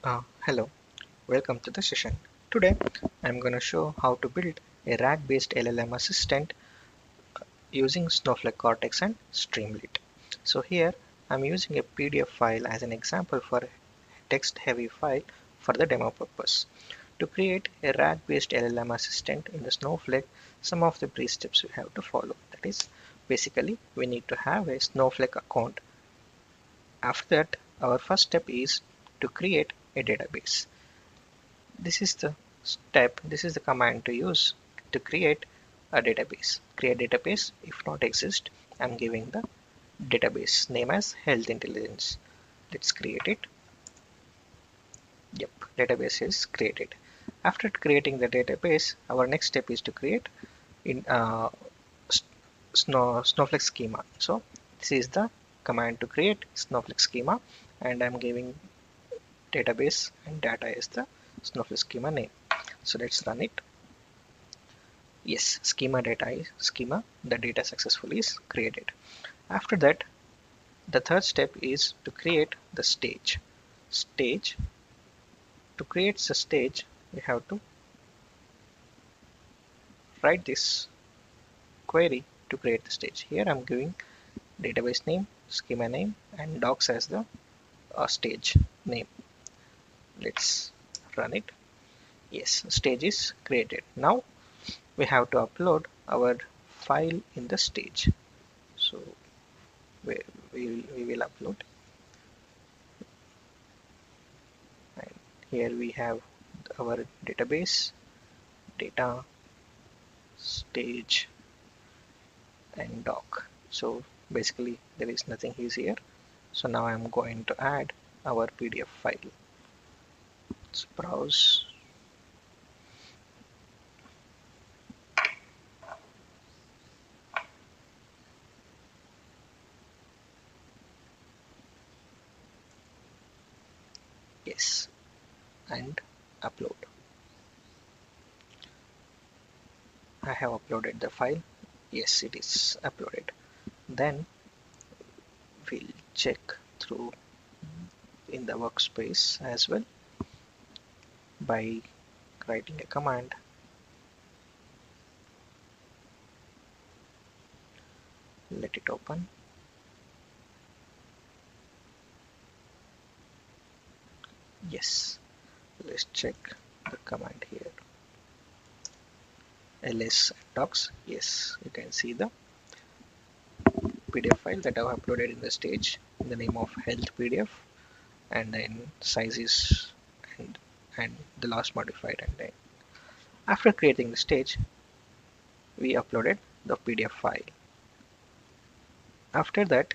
Hello, welcome to the session. Today I'm going to show how to build a RAG-based LLM assistant using Snowflake Cortex and Streamlit. So here I'm using a PDF file as an example for a text-heavy file for the demo purpose. To create a RAG-based LLM assistant in the Snowflake, some of the brief steps we have to follow. That is, basically we need to have a Snowflake account. After that, our first step is to create a database. This is the command to use to create a database. Create database. If not exist, I'm giving the database name as health intelligence. Let's create it. Yep, database is created. After creating the database, our next step is to create in Snowflake schema. So this is the command to create Snowflake schema, and I'm giving database and data is the Snowflake schema name. So let's run it. Yes, the data successfully is created. After that, the third step is to create the stage. To create the stage, we have to write this query to create the stage. Here I'm giving database name, schema name, and docs as the stage name. Let's run it. Yes, stage is created. Now we have to upload our file in the stage. So we will upload, and here we have our database, data, stage, and doc. So basically there is nothing here. So now I'm going to add our PDF file. Let's browse. Yes, and upload. I have uploaded the file. Yes, it is uploaded. Then we'll check through in the workspace as well by writing a command. Let it open. Yes, let's check the command here. ls docs. Yes, you can see the PDF file that I've uploaded in the stage in the name of health PDF, and then size is and the last modified, and then after creating the stage we uploaded the PDF file. After that,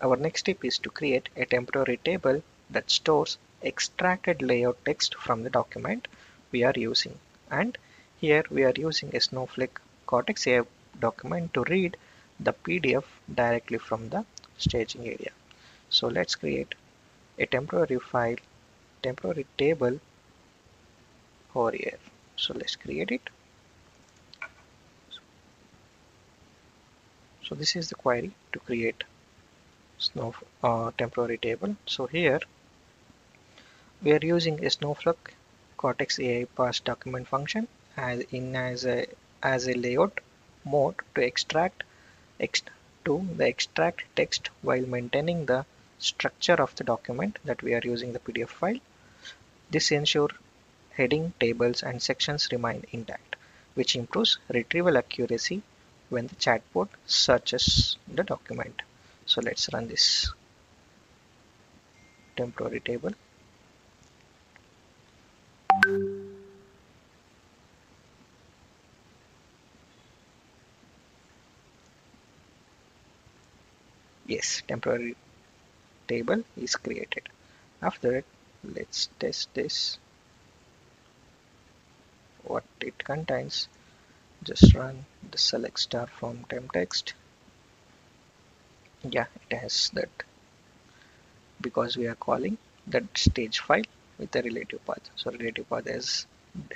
our next step is to create a temporary table that stores extracted layout text from the document we are using, and here we are using a Snowflake Cortex AI document to read the PDF directly from the staging area. So let's create a temporary table over here. So let's create it. So this is the query to create temporary table. So here we are using a Snowflake Cortex AI parse document function as a layout mode to extract text while maintaining the structure of the document that we are using the PDF file. This ensures heading, tables, and sections remain intact, which improves retrieval accuracy when the chatbot searches the document. So let's run this temporary table. Yes, temporary table is created. After it, let's test this, what it contains. Just run the select star from temp text. Yeah, it has that because we are calling that stage file with a relative path. So relative path is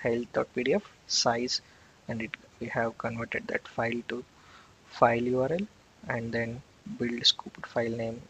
health.pdf size, and we have converted that file to file URL, and then build scooped file name,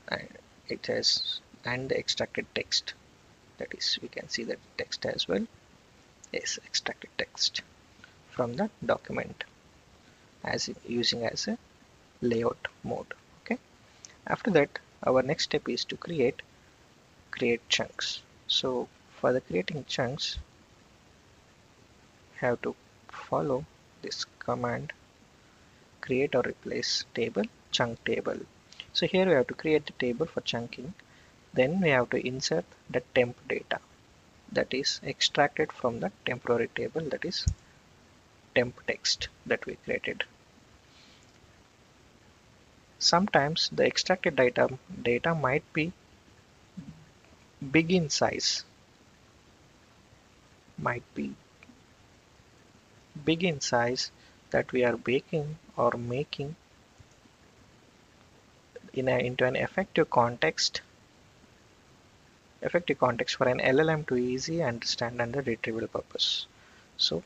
and it has and the extracted text. That is, we can see the text as well. Yes, extracted text from the document as using as a layout mode. Okay. After that, our next step is to create chunks. So for the creating chunks, we have to follow this command, create or replace table, chunk table. So here we have to create the table for chunking. Then we have to insert the temp data that is extracted from the temporary table, that is temp text that we created. Sometimes the extracted data might be big in size, that we are baking or making into an effective context for an LLM to easily understand and the retrieval purpose. So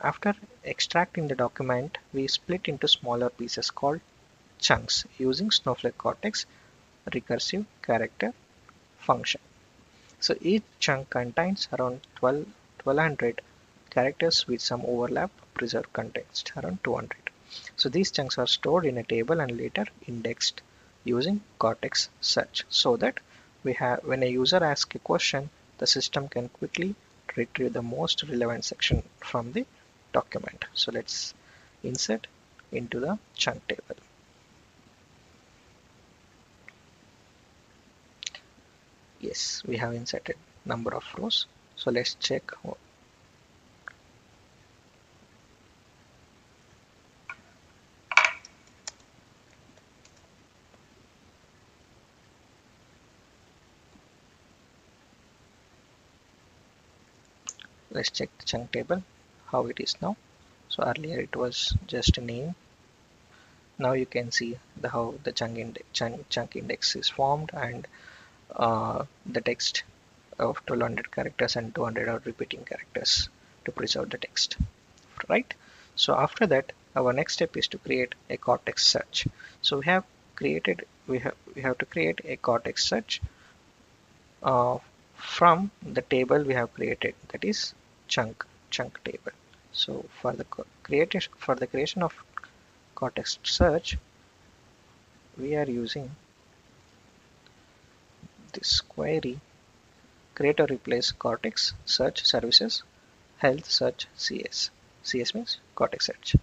after extracting the document, we split into smaller pieces called chunks using Snowflake Cortex recursive character function. So each chunk contains around 1200 characters with some overlap, preserved context around 200. So these chunks are stored in a table and later indexed using Cortex Search, so that when a user asks a question, the system can quickly retrieve the most relevant section from the document. So let's insert into the chunk table. Yes, we have inserted number of rows. So let's check. Let's check the chunk table, how it is now. So earlier it was just a name. Now you can see how the chunk index is formed, and the text of 1200 characters and 200 are repeating characters to preserve the text, right? So after that, our next step is to create a Cortex search. So we have to create a Cortex search from the table we have created, that is chunk table. So for the creation of Cortex search, we are using this query, create or replace Cortex Search Services Health Search CS. CS means Cortex Search,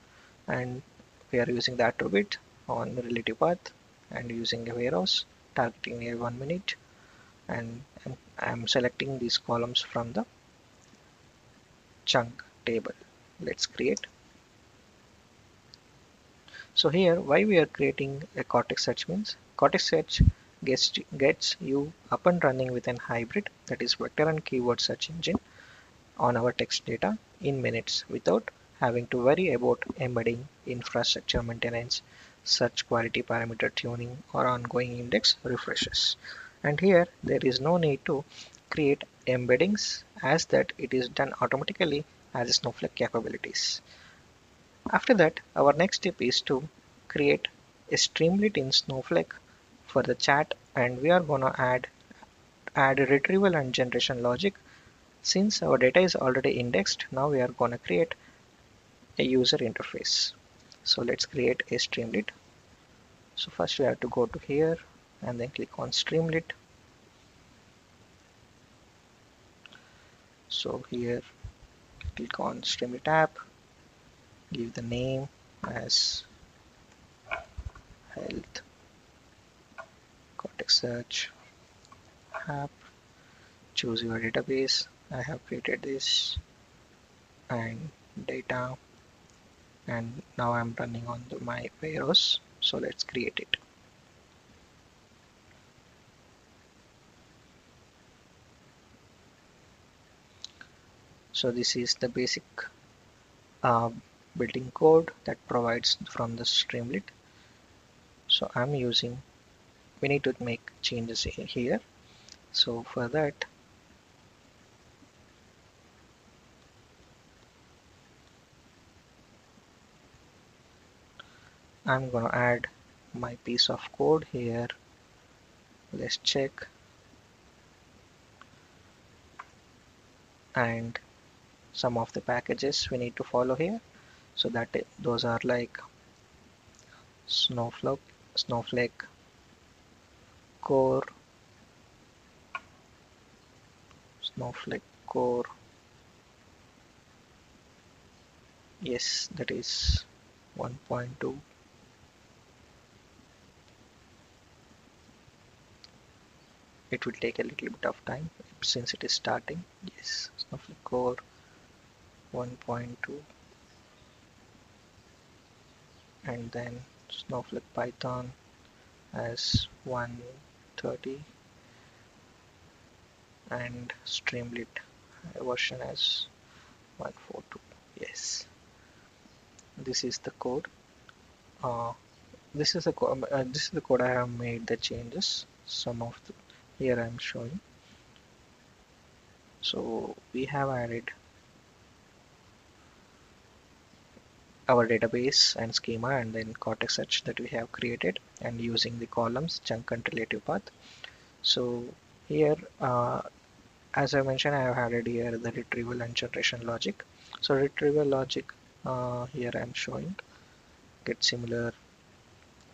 and we are using the attribute on the relative path and using a warehouse targeting near 1 minute, and I'm selecting these columns from the chunk table. Let's create. So here, why we are creating a Cortex Search means Cortex Search gets you up and running with an hybrid, that is vector and keyword search engine, on our text data in minutes without having to worry about embedding, infrastructure maintenance, search quality parameter tuning, or ongoing index refreshes. And here there is no need to create embeddings, as that it is done automatically as Snowflake capabilities. After that, our next step is to create a Streamlit in Snowflake for the chat, and we are going to add a retrieval and generation logic. Since our data is already indexed, now we are going to create a user interface. So let's create a Streamlit. So first we have to go to here and then click on Streamlit. So here click on Streamlit app, give the name as Health Cortex Search app, choose your database. I have created this, and data, and now I'm running on my warehouse. So let's create it. So this is the basic uh, building code that provides from the Streamlit. So we need to make changes here. So for that, I'm gonna add my piece of code here. Let's check. and some of the packages we need to follow here. So those are like Snowflake Core, Snowflake Core. Yes, that is 1.2. It will take a little bit of time since it is starting. Yes, Snowflake Core 1.2, and then Snowflake Python as 130, and Streamlit version as 142. Yes, this is the code. Uh, this is the code I have made the changes. Some of the here I am showing. So we have added our database and schema, and then Cortex Search that we have created, and using the columns, chunk, and relative path. So here, as I mentioned, I have added here the retrieval and generation logic. So retrieval logic, here I am showing get similar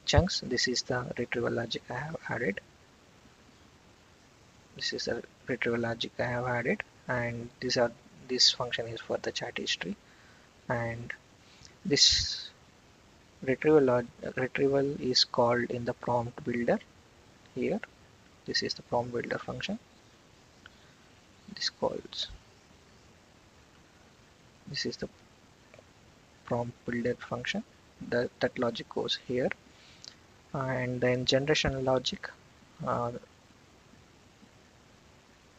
chunks. This is the retrieval logic I have added. This is the retrieval logic I have added, and this function is for the chat history, and this retrieval is called in the prompt builder here. This is the prompt builder function. This is the prompt builder function. That logic goes here, and then uh,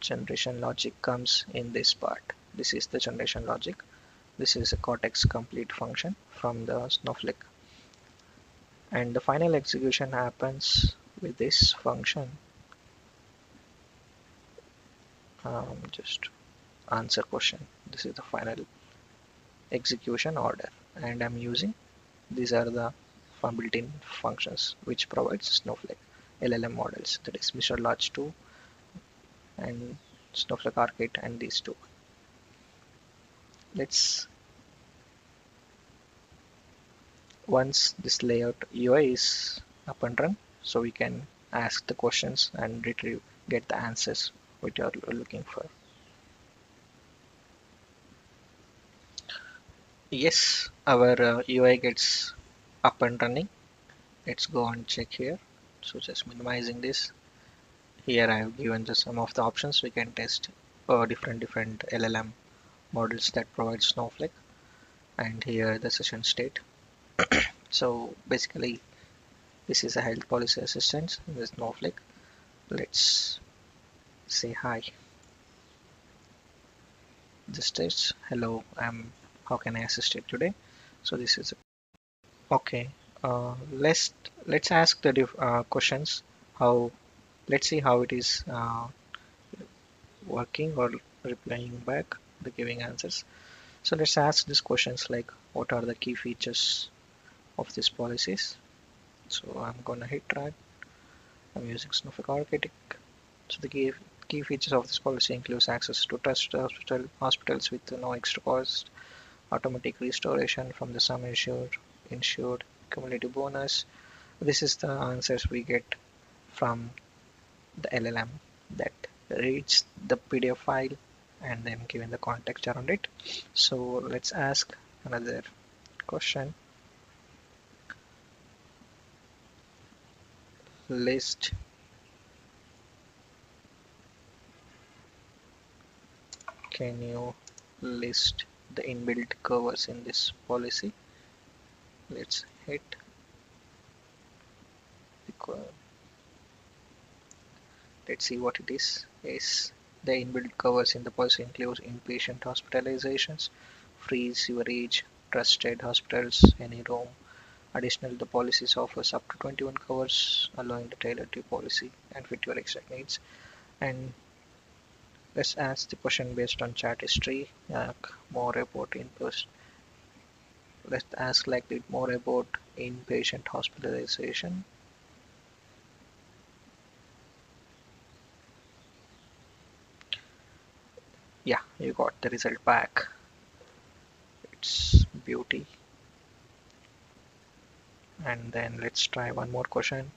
generation logic comes in this part. This is the generation logic. This is a Cortex complete function from the Snowflake, and the final execution happens with this function. Just answer question. This is the final execution order, and I'm using these are the built-in functions which provides Snowflake LLM models, that is Mr. Large 2 and Snowflake Arcade, and these two. Let's Once this layout UI is up and run, so we can ask the questions and get the answers which you are looking for. Yes, our UI gets up and running. Let's go and check here. So just minimizing this. Here I have given some of the options we can test different LLM models that provide Snowflake, and here the session state. So basically this is a health policy assistant with Snowflake. Let's say hi. This is hello, how can I assist you today? So this is okay. Let's ask the questions. How Let's see how it is working or replying back the giving answers. So let's ask these questions like what are the key features of these policies. So I'm gonna hit try. I'm using Snowflake Architect. So the key features of this policy includes access to trust hospitals with no extra cost, automatic restoration from the sum insured, cumulative bonus. This is the answers we get from the LLM that reads the PDF file and then given the context around it. So let's ask another question. Can you list the inbuilt covers in this policy? Let's hit the let's see what it is. Yes, the inbuilt covers in the policy includes inpatient hospitalizations, free sewerage, trusted hospitals, any room. Additionally, the policies offers up to 21 covers, allowing the tailor to policy and fit your exact needs. And let's ask the question based on chat history. More about input. Let's ask like more about inpatient hospitalization. Yeah, you got the result back. It's beauty. And then let's try one more question.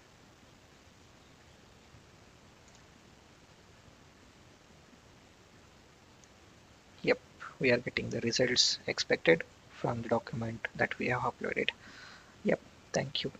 Yep, we are getting the results expected from the document that we have uploaded. Yep, thank you.